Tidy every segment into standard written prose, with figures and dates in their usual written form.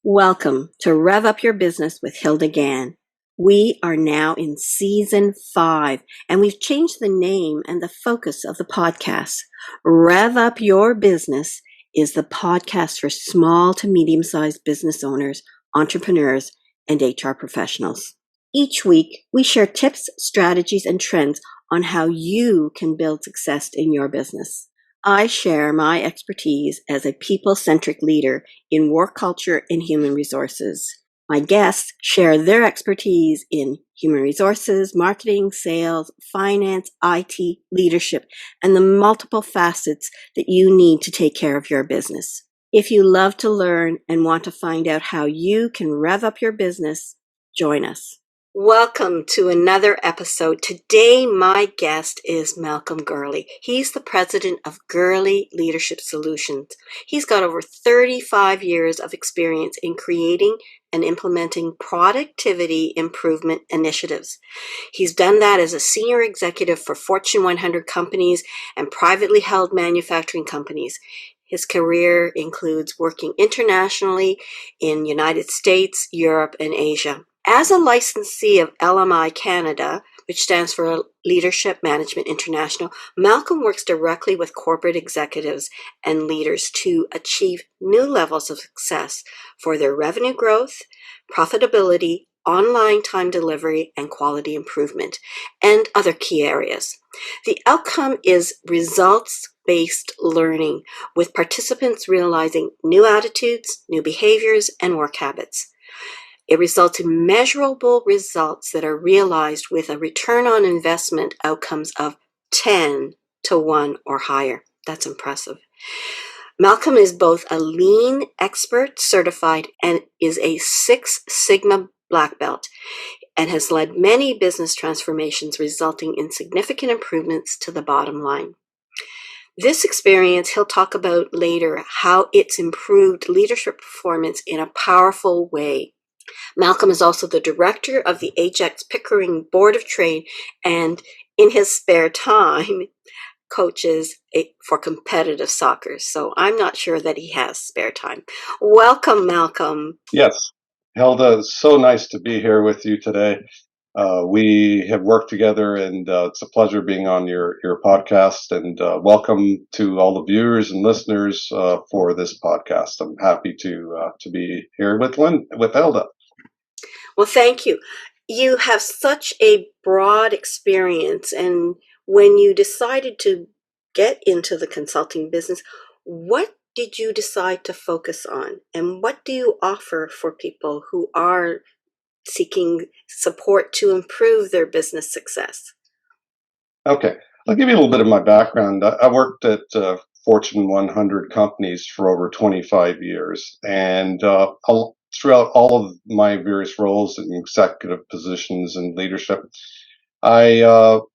Welcome to Rev Up Your Business with Hilda Gan. We are now in season 5, and we've changed the name and the focus of the podcast. Rev Up Your Business is the podcast for small to medium-sized business owners, entrepreneurs, and HR professionals. Each week, we share tips, strategies, and trends on how you can build success in your business. I share my expertise as a people-centric leader in work culture and human resources. My guests share their expertise in human resources, marketing, sales, finance, IT, leadership, and the multiple facets that you need to take care of your business. If you love to learn and want to find out how you can rev up your business, join us. Welcome to another episode. Today, my guest is Malcom Gurley. He's the president of Gurley Leadership Solutions. He's got over 35 years of experience in creating and implementing productivity improvement initiatives. He's done that as a senior executive for Fortune 100 companies and privately held manufacturing companies. His career includes working internationally in United States, Europe, and Asia. As a licensee of LMI Canada, which stands for Leadership Management International, Malcom works directly with corporate executives and leaders to achieve new levels of success for their revenue growth, profitability, online time delivery, and quality improvement, and other key areas. The outcome is results-based learning, with participants realizing new attitudes, new behaviors, and work habits. It results in measurable results that are realized with a return on investment outcomes of 10 to 1 or higher. That's impressive. Malcom is both a lean expert certified and is a Six Sigma black belt and has led many business transformations resulting in significant improvements to the bottom line. This experience he'll talk about later, how it's improved leadership performance in a powerful way. Malcom is also the director of the Ajax Pickering Board of Trade, and in his spare time, coaches for competitive soccer. So I'm not sure that he has spare time. Welcome, Malcom. Yes, Hilda, it's so nice to be here with you today. We have worked together, and it's a pleasure being on your podcast. And welcome to all the viewers and listeners for this podcast. I'm happy to be here with Hilda. Well, thank you. You have such a broad experience, and when you decided to get into the consulting business, what did you decide to focus on, and what do you offer for people who are seeking support to improve their business success? Okay, I'll give you a little bit of my background. I worked at Fortune 100 companies for over 25 years, and throughout all of my various roles in executive positions and leadership, I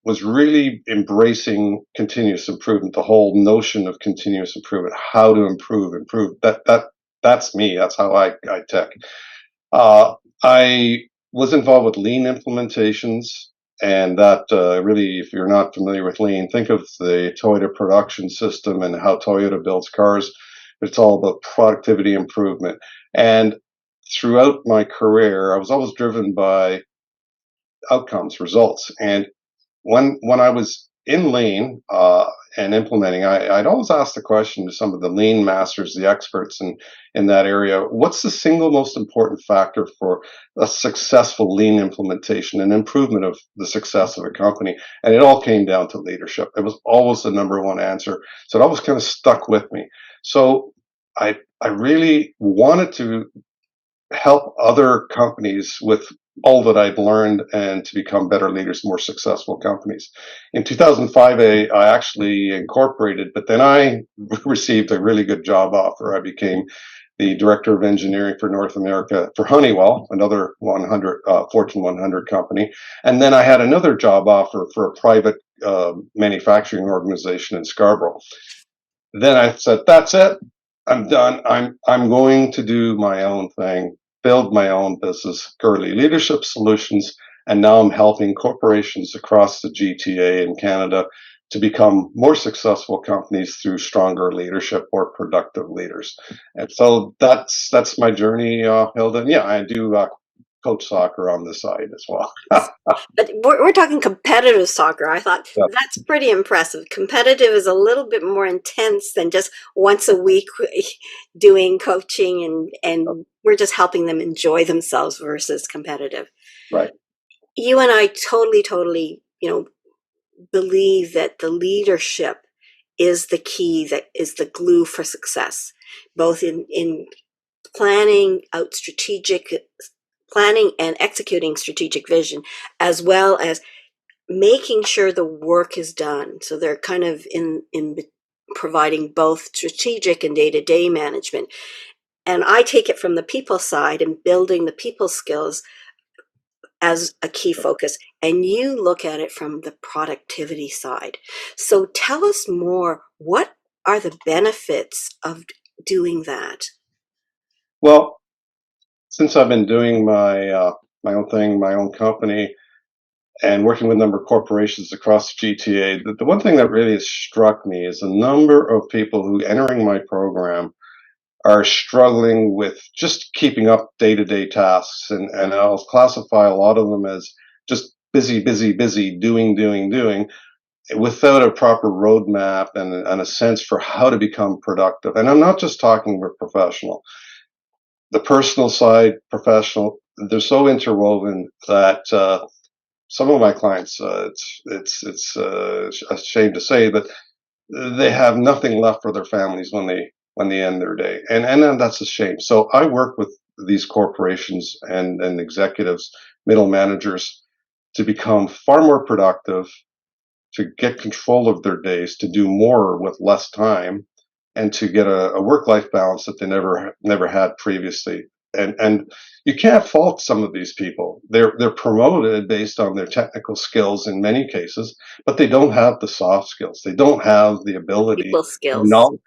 was really embracing continuous improvement, the whole notion of continuous improvement, how to improve. That's me. That's how I tick. I was involved with lean implementations, and that really, if you're not familiar with lean, think of the Toyota production system and how Toyota builds cars. It's all about productivity improvement. And throughout my career, I was always driven by outcomes, results. And when I was in lean and implementing, I'd always ask the question to some of the lean masters, the experts in that area, what's the single most important factor for a successful lean implementation and improvement of the success of a company? And it all came down to leadership. It was always the number one answer. So it always kind of stuck with me. So I really wanted to help other companies with all that I'd learned and to become better leaders, more successful companies. In 2005, I actually incorporated, but then I received a really good job offer. I became the director of engineering for North America for Honeywell, another Fortune 100 company. And then I had another job offer for a private manufacturing organization in Scarborough. Then I said, that's it. I'm done. I'm going to do my own thing, build my own business, Gurley Leadership Solutions, and now I'm helping corporations across the GTA in Canada to become more successful companies through stronger leadership or productive leaders. And so that's my journey, Hilda. And yeah, I do coach soccer on the side as well. But we're talking competitive soccer. I thought Yeah, that's pretty impressive. Competitive is a little bit more intense than just once a week doing coaching, and we're just helping them enjoy themselves versus competitive. right. You and I totally, believe that the leadership is the key, that is the glue for success, both in planning out strategic planning and executing strategic vision, as well as making sure the work is done. So they're kind of in providing both strategic and day-to-day management. And I take it from the people side and building the people skills as a key focus, and you look at it from the productivity side. So tell us more. What are the benefits of doing that? Well, since I've been doing my own thing, my own company, and working with a number of corporations across the GTA, the one thing that really has struck me is the number of people who entering my program are struggling with just keeping up day-to-day tasks, and I'll classify a lot of them as just busy, doing, without a proper roadmap and a sense for how to become productive. And I'm not just talking with professional, the personal side, professional. They're so interwoven that some of my clients, it's a shame to say, but they have nothing left for their families when they end their day, and then that's a shame. So I work with these corporations and executives, middle managers, to become far more productive, to get control of their days, to do more with less time, and to get a work life balance that they never had previously. And you can't fault some of these people. They're promoted based on their technical skills in many cases, but they don't have the soft skills. They don't have the ability, People the skills. knowledge,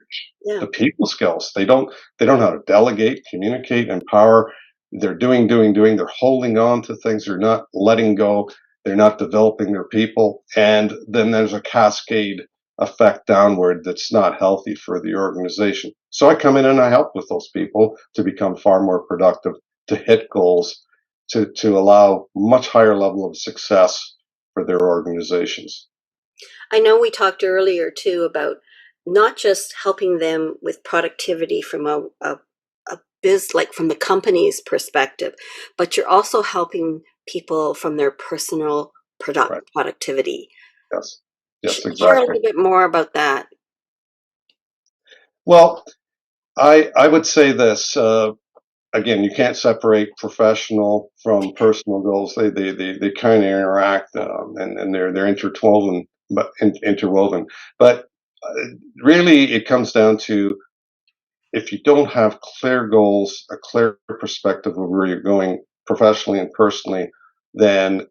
Yeah. the people skills. They don't know how to delegate, communicate, empower. They're doing. They're holding on to things. They're not letting go. They're not developing their people. And then there's a cascade effect downward that's not healthy for the organization. So I come in and I help with those people to become far more productive, to hit goals, to allow much higher level of success for their organizations. I know we talked earlier too about not just helping them with productivity from a biz, like from the company's perspective, but you're also helping people from their personal Right. productivity. Yes. Yes, Share a exactly. little bit more about that. Well, I would say this. Again, you can't separate professional from personal goals. They kind of interact, and they're interwoven, interwoven. But uh, really, it comes down to, if you don't have clear goals, a clear perspective of where you're going professionally and personally, then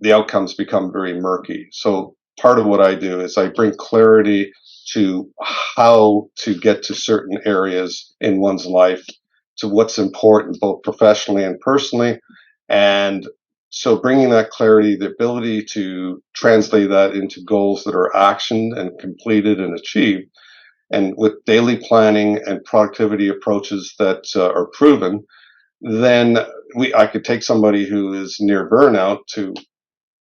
the outcomes become very murky. So part of what I do is I bring clarity to how to get to certain areas in one's life, to what's important both professionally and personally. And so bringing that clarity, the ability to translate that into goals that are actioned and completed and achieved, and with daily planning and productivity approaches that are proven, then I could take somebody who is near burnout to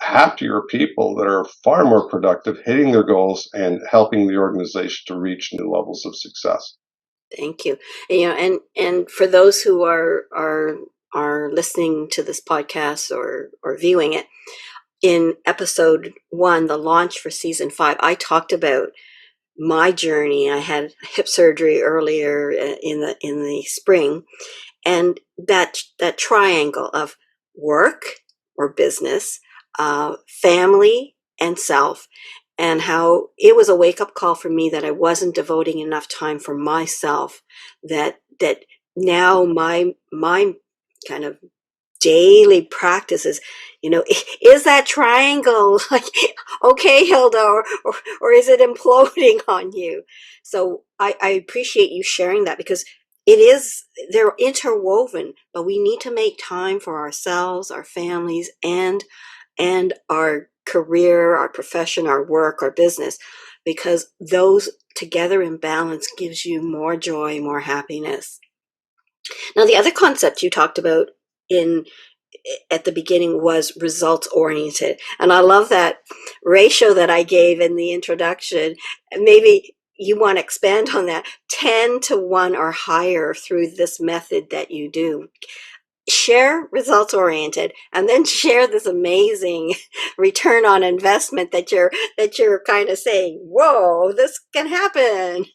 happier people that are far more productive, hitting their goals and helping the organization to reach new levels of success. Thank you. And for those who are listening to this podcast or viewing it, in episode 1, the launch for season 5, I talked about my journey. I had hip surgery earlier in the spring, and that triangle of work or business, family, and self, and how it was a wake up call for me that I wasn't devoting enough time for myself. That now my kind of daily practices, is that triangle like okay, Hilda, or is it imploding on you? So I appreciate you sharing that, because they're interwoven, but we need to make time for ourselves, our families, and our career, our profession, our work, our business, because those together in balance gives you more joy, more happiness. Now, the other concept you talked about in at the beginning was results oriented. And I love that ratio that I gave in the introduction. Maybe you want to expand on that. 10 to 1 or higher through this method that you do. Share results oriented, and then share this amazing return on investment that you're kind of saying, whoa, this can happen.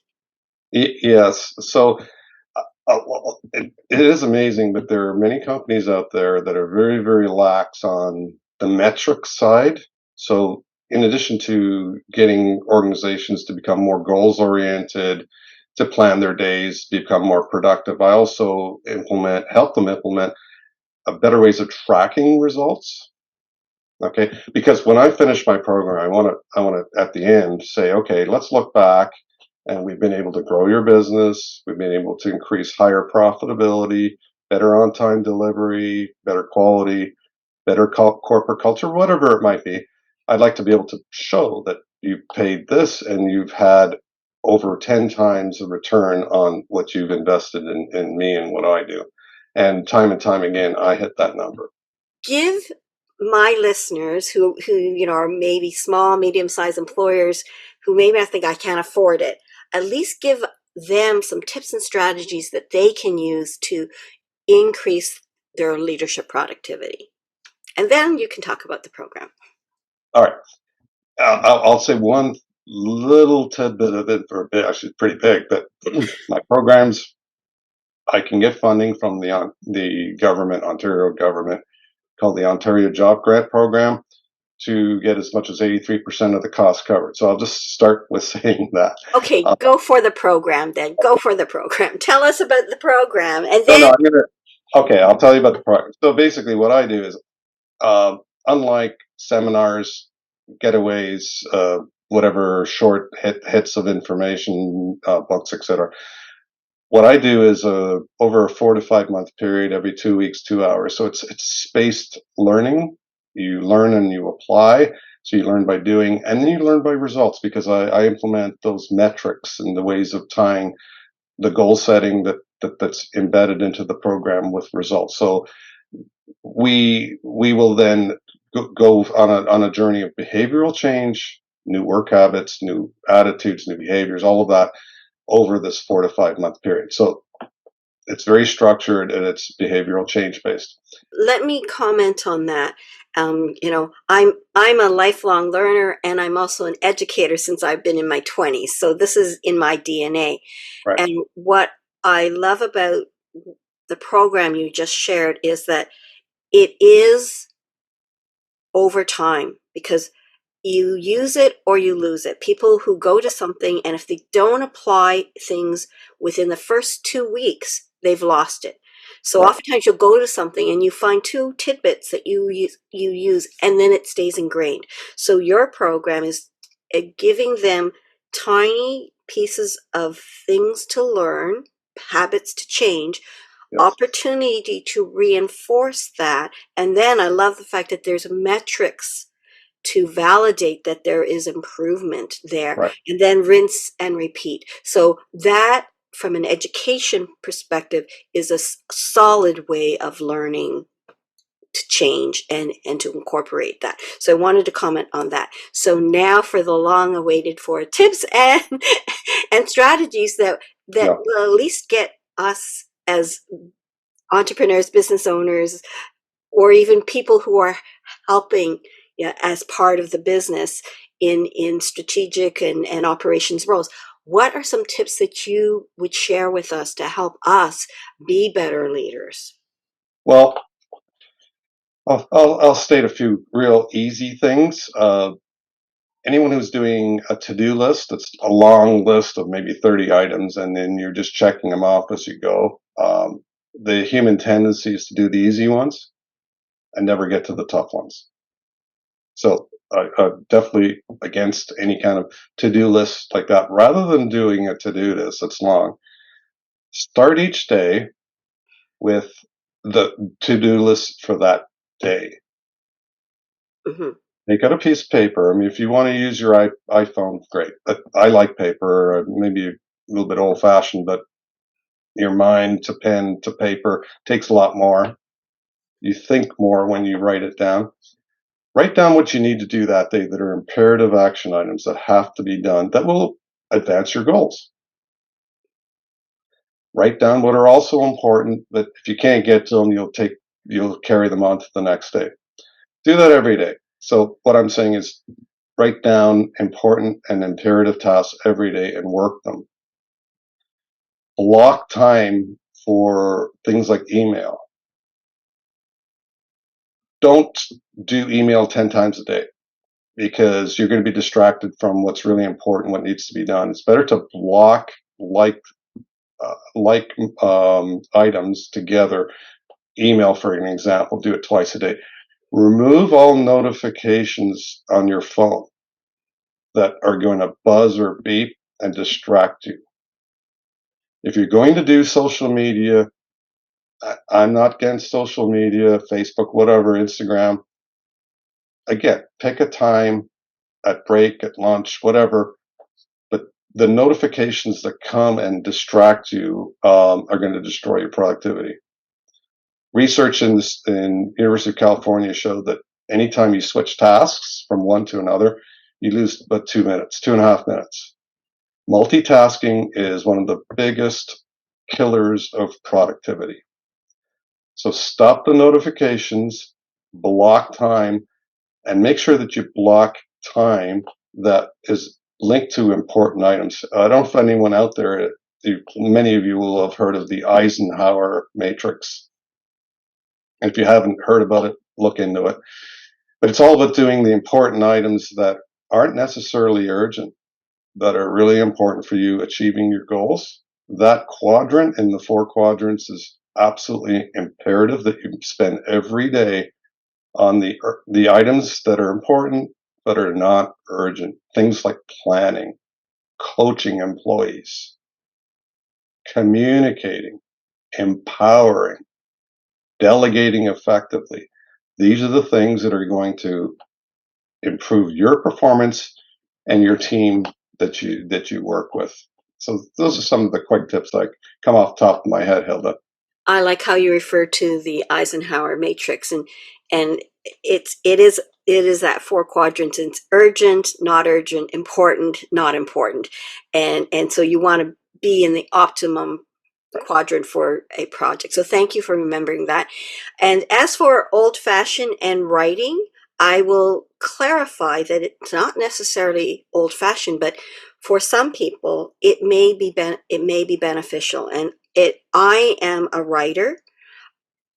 Yes. So well, it is amazing, but there are many companies out there that are very, very lax on the metric side. So, in addition to getting organizations to become more goals oriented, to plan their days, become more productive, I also help them implement better ways of tracking results. Okay, because when I finish my program, I want to at the end say, okay, let's look back, and we've been able to grow your business. We've been able to increase higher profitability, better on-time delivery, better quality, better corporate culture, whatever it might be. I'd like to be able to show that you've paid this and you've had over 10 times the return on what you've invested in me and what I do. And time again, I hit that number. Give my listeners who are maybe small, medium-sized employers who maybe I think I can't afford it, at least give them some tips and strategies that they can use to increase their leadership productivity. And then you can talk about the program. All right. I'll say one little tidbit of it, or actually pretty big, but my programs, I can get funding from the government, Ontario government, called the Ontario Job Grant Program, to get as much as 83% of the cost covered. So I'll just start with saying that. Okay, go for the program then. Go for the program. Tell us about the program. And No, then, okay, I'll tell you about the program. So basically what I do is, unlike seminars, getaways, whatever short hits of information, books, etc. What I do is over a 4 to 5 month period, every 2 weeks, 2 hours. So it's spaced learning. You learn and you apply. So you learn by doing, and then you learn by results, because I implement those metrics and the ways of tying the goal setting that's embedded into the program with results. So we will then go on a journey of behavioral change, new work habits, new attitudes, new behaviors, all of that over this 4 to 5 month period. So it's very structured and it's behavioral change based. let me comment on that. I'm a lifelong learner, and I'm also an educator since I've been in my 20s. So this is in my DNA. Right. And what I love about the program you just shared is that it is over time, because you use it or you lose it. People who go to something, and if they don't apply things within the first 2 weeks, they've lost it. So Right. oftentimes you'll go to something and you find two tidbits that you use, and then it stays ingrained. So your program is giving them tiny pieces of things to learn, habits to change, Yes. opportunity to reinforce that. And then I love the fact that there's metrics to validate that there is improvement there, Right. and then rinse and repeat. So that, from an education perspective, is a solid way of learning to change and to incorporate that. So I wanted to comment on that. So now for the long awaited for tips and and strategies that Yeah. will at least get us as entrepreneurs, business owners, or even people who are helping, as part of the business in strategic and operations roles. What are some tips that you would share with us to help us be better leaders? Well, I'll state a few real easy things. Anyone who's doing a to-do list, it's a long list of maybe 30 items, and then you're just checking them off as you go. The human tendency is to do the easy ones and never get to the tough ones. So I'm definitely against any kind of to-do list like that. Rather than doing a to-do list that's long, start each day with the to-do list for that day. Hmm. Take out a piece of paper. I mean, if you want to use your iPhone, great. But I like paper, maybe a little bit old fashioned, but your mind to pen to paper takes a lot more. You think more when you write it down. Write down what you need to do that day that are imperative action items that have to be done that will advance your goals. Write down what are also important that if you can't get to them, you'll carry them on to the next day. Do that every day. So what I'm saying is write down important and imperative tasks every day and work them. Block time for things like email. Don't do email 10 times a day because you're going to be distracted from what's really important, what needs to be done. It's better to block like items together. Email, for an example, do it twice a day. Remove all notifications on your phone that are going to buzz or beep and distract you. If you're going to do social media, I'm not against social media, Facebook, whatever, Instagram. Again, pick a time at break, at lunch, whatever. But the notifications that come and distract you are going to destroy your productivity. Research in University of California showed that anytime you switch tasks from one to another, you lose about 2 minutes, 2.5 minutes. Multitasking is one of the biggest killers of productivity. So stop the notifications, block time, and make sure that you block time that is linked to important items. I don't know if anyone out there, many of you will have heard of the Eisenhower matrix. If you haven't heard about it, look into it. But it's all about doing the important items that aren't necessarily urgent, that are really important for you achieving your goals. That quadrant in the 4 quadrants is absolutely imperative that you spend every day on the items that are important but are not urgent. Things like planning, coaching employees, communicating, empowering, delegating effectively. These are the things that are going to improve your performance and your team that you work with. So those are some of the quick tips that come off the top of my head, Hilda. I like how you refer to the Eisenhower matrix, and it is that 4 quadrants. It's urgent, not urgent, important, not important, and so you want to be in the optimum quadrant for a project. So thank you for remembering that. And as for old fashioned and writing, I will clarify that it's not necessarily old fashioned, but for some people it may be beneficial. And I am a writer.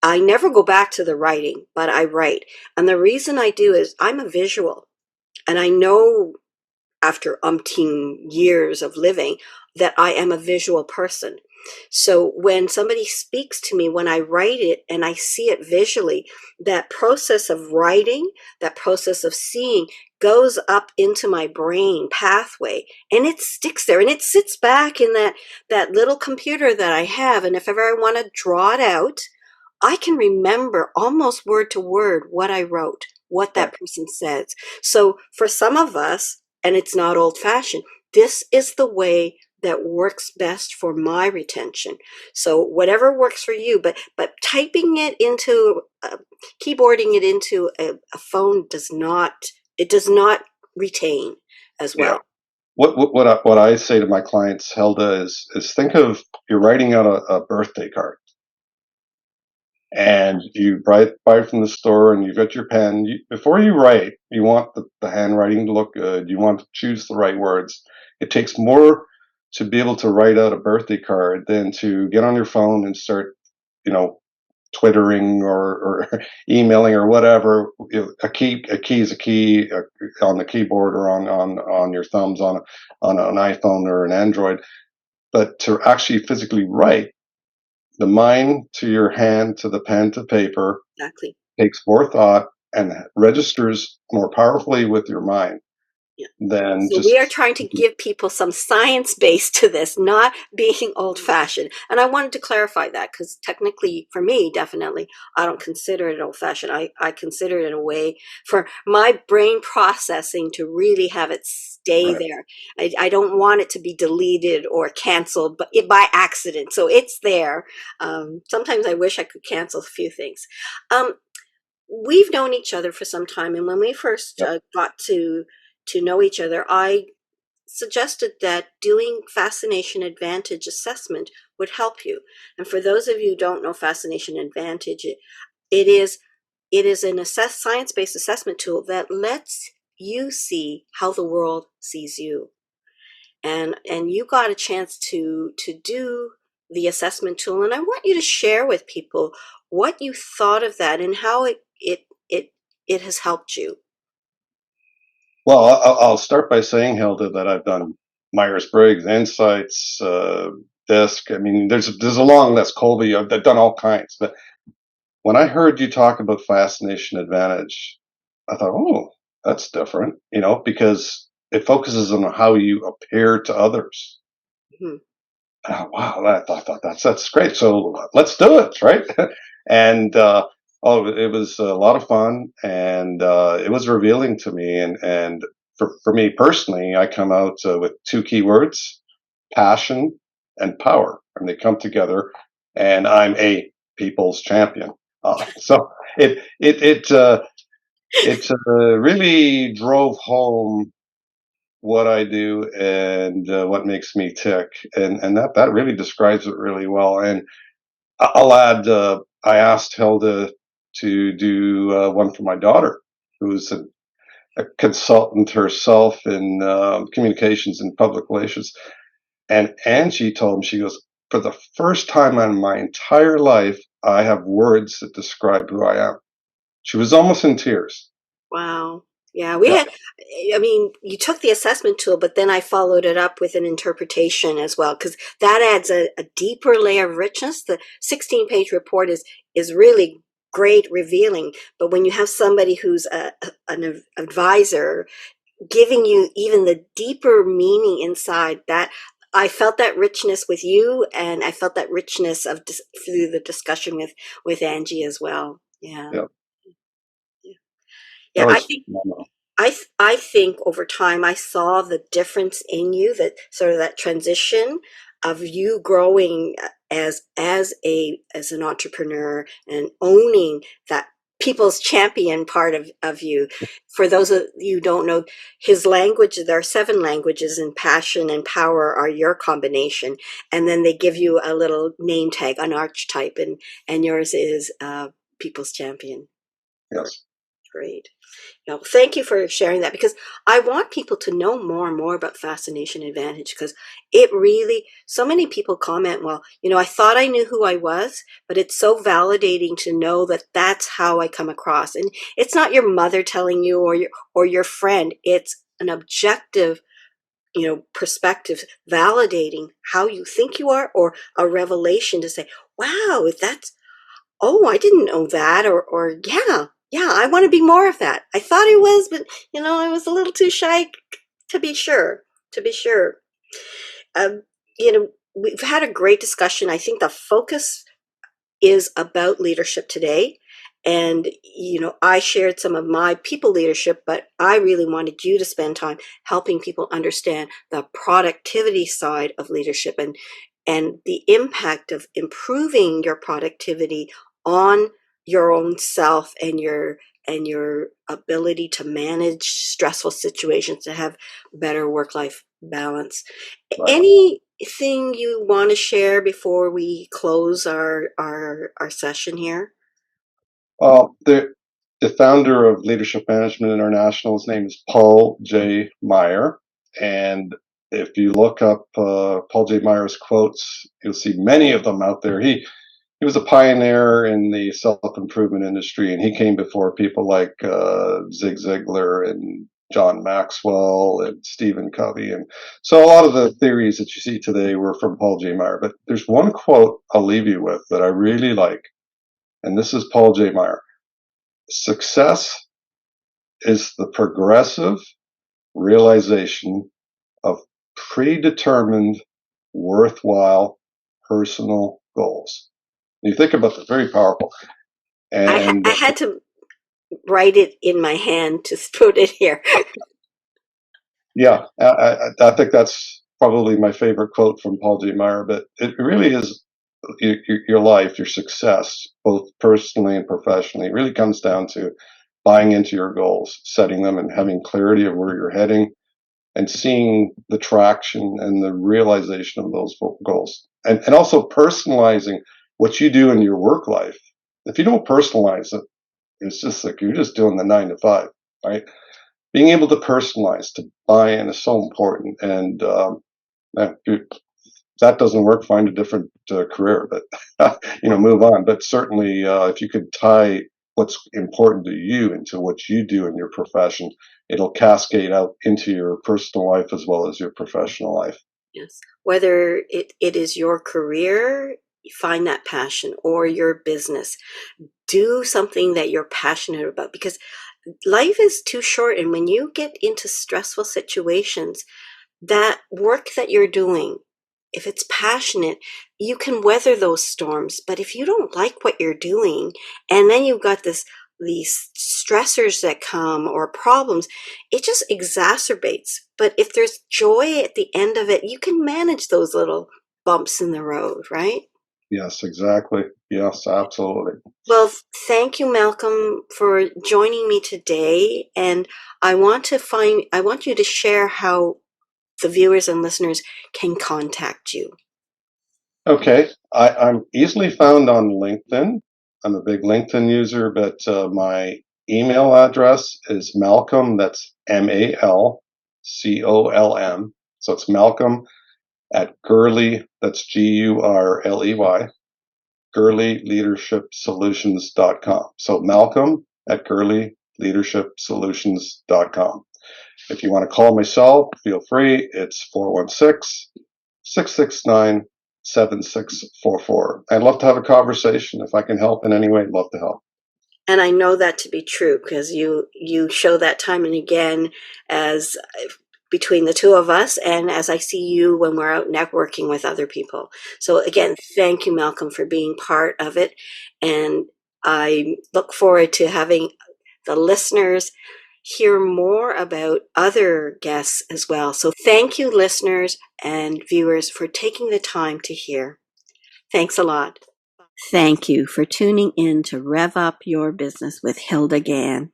I never go back to the writing, but I write. And the reason I do is I'm a visual, and I know after umpteen years of living that I am a visual person. So when somebody speaks to me, when I write it and I see it visually, that process of writing, that process of seeing goes up into my brain pathway, and it sticks there, and it sits back in that little computer that I have. And if ever I want to draw it out, I can remember almost word to word what I wrote, what Right. that person says. So for some of us, and it's not old fashioned, this is the way that works best for my retention. So whatever works for you, but typing it into keyboarding it into a phone does not retain as Yeah. well. What I say to my clients, Hilda, is think of you're writing out a birthday card, and you buy it from the store, and you've got your pen. Before you write, you want the handwriting to look good. You want to choose the right words. It takes more to be able to write out a birthday card than to get on your phone and start, you know, twittering or emailing or whatever. A key is a key on the keyboard or on your thumbs on an iPhone or an Android. But to actually physically write, the mind to your hand to the pen to paper Exactly. takes more thought and registers more powerfully with your mind. than So we are just. trying to give people some science base to this, not being old fashioned. And I wanted to clarify that because technically, for me, definitely, I don't consider it old fashioned. I consider it a way for my brain processing to really have it stay Right. there. I don't want it to be deleted or canceled but by accident. So it's there. Sometimes I wish I could cancel a few things. Um, we've known each other for some time, and when we first Yep. got to know each other, I suggested that doing Fascination Advantage assessment would help you. And for those of you who don't know Fascination Advantage, it is an science-based assessment tool that lets you see how the world sees you. And you got a chance to do the assessment tool, and I want you to share with people what you thought of that and how it has helped you. Well, I'll start by saying, Hilda, that I've done Myers-Briggs, Insights, DISC. I mean, there's a long list. Colby, I've done all kinds. But when I heard you talk about Fascination Advantage, I thought, oh, that's different, because it focuses on how you appear to others. Mhm. Oh, wow, I thought that's great. So let's do it, right? And it was a lot of fun, and it was revealing to me. And for me personally, I come out with two keywords: passion and power, and they come together. And I'm a people's champion. So it really drove home what I do and what makes me tick, and that really describes it really well. And I'll add, I asked Hilda to do one for my daughter, who's a consultant herself in communications and public relations. And Angie told me, she goes, for the first time in my entire life, I have words that describe who I am. She was almost in tears. Wow. Yeah, we Yeah, had, I mean, you took the assessment tool, but then I followed it up with an interpretation as well, because that adds a deeper layer of richness. The 16-page report is really great, revealing. But when you have somebody who's an advisor giving you even the deeper meaning inside that, I felt that richness with you, and I felt that richness of through the discussion with Angie as well. Yeah. yeah, Yeah. that Yeah, I was think phenomenal. I think over time I saw the difference in you, that sort of that transition of you growing as an entrepreneur and owning that people's champion part of you. For those of you who don't know, his language, there are 7 languages, and passion and power are your combination. And then they give you a little name tag, an archetype, and yours is people's champion. Great. Yes. Great. No, thank you for sharing that, because I want people to know more and more about Fascination Advantage, because it really, so many people comment, well, I thought I knew who I was, but it's so validating to know that that's how I come across. And it's not your mother telling you or your friend. It's an objective, perspective validating how you think you are, or a revelation to say, wow, that's, oh, I didn't know that, or yeah, I want to be more of that. I thought I was, but I was a little too shy to be sure. To be sure, um, we've had a great discussion. I think the focus is about leadership today. And, I shared some of my people leadership, but I really wanted you to spend time helping people understand the productivity side of leadership, and the impact of improving your productivity on your own self, and your ability to manage stressful situations, to have better work-life balance. Right. Anything you want to share before we close our session here? Well, the founder of Leadership Management International, his name is Paul J. Meyer. And if you look up Paul J. Meyer's quotes, you'll see many of them out there. He was a pioneer in the self-improvement industry, and he came before people like Zig Ziglar and John Maxwell and Stephen Covey. And so a lot of the theories that you see today were from Paul J. Meyer. But there's one quote I'll leave you with that I really like, and this is Paul J. Meyer. Success is the progressive realization of predetermined, worthwhile personal goals. You think about it, very powerful. And I had to write it in my hand to put it here. yeah, I think that's probably my favorite quote from Paul G. Meyer, but it really is your life, your success, both personally and professionally, really comes down to buying into your goals, setting them and having clarity of where you're heading and seeing the traction and the realization of those goals. And also personalizing what you do in your work life. If you don't personalize it, it's just like you're just doing the 9 to 5, right? Being able to personalize, to buy in is so important. And if that doesn't work, find a different career, but move on. But certainly, if you could tie what's important to you into what you do in your profession, it'll cascade out into your personal life as well as your professional life. Yes. Whether it is your career, find that passion, or your business, do something that you're passionate about, because life is too short. And when you get into stressful situations, that work that you're doing, if it's passionate, you can weather those storms. But if you don't like what you're doing, and then you've got these stressors that come or problems, it just exacerbates. But if there's joy at the end of it, you can manage those little bumps in the road, right? Yes, exactly. Yes, absolutely. Well, thank you, Malcolm, for joining me today. And I want you to share how the viewers and listeners can contact you. Okay, I'm easily found on LinkedIn. I'm a big LinkedIn user, but my email address is Malcolm. That's Malcolm. So it's Malcolm at Gurley. That's Gurley. GurleyLeadershipSolutions.com. So Malcolm at GurleyLeadershipSolutions.com. If you want to call myself, feel free. It's 416-669-7644. I'd love to have a conversation. If I can help in any way, I'd love to help. And I know that to be true, because you show that time and again, as between the two of us, and as I see you when we're out networking with other people. So again, thank you, Malcolm, for being part of it. And I look forward to having the listeners hear more about other guests as well. So thank you, listeners and viewers, for taking the time to hear. Thanks a lot. Thank you for tuning in to Rev Up Your Business with Hilda Gan.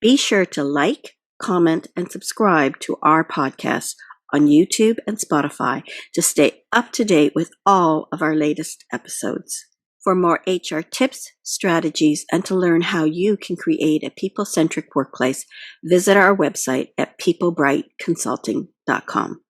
Be sure to like, comment, and subscribe to our podcast on YouTube and Spotify to stay up to date with all of our latest episodes. For more HR tips, strategies, and to learn how you can create a people-centric workplace, visit our website at peoplebrightconsulting.com.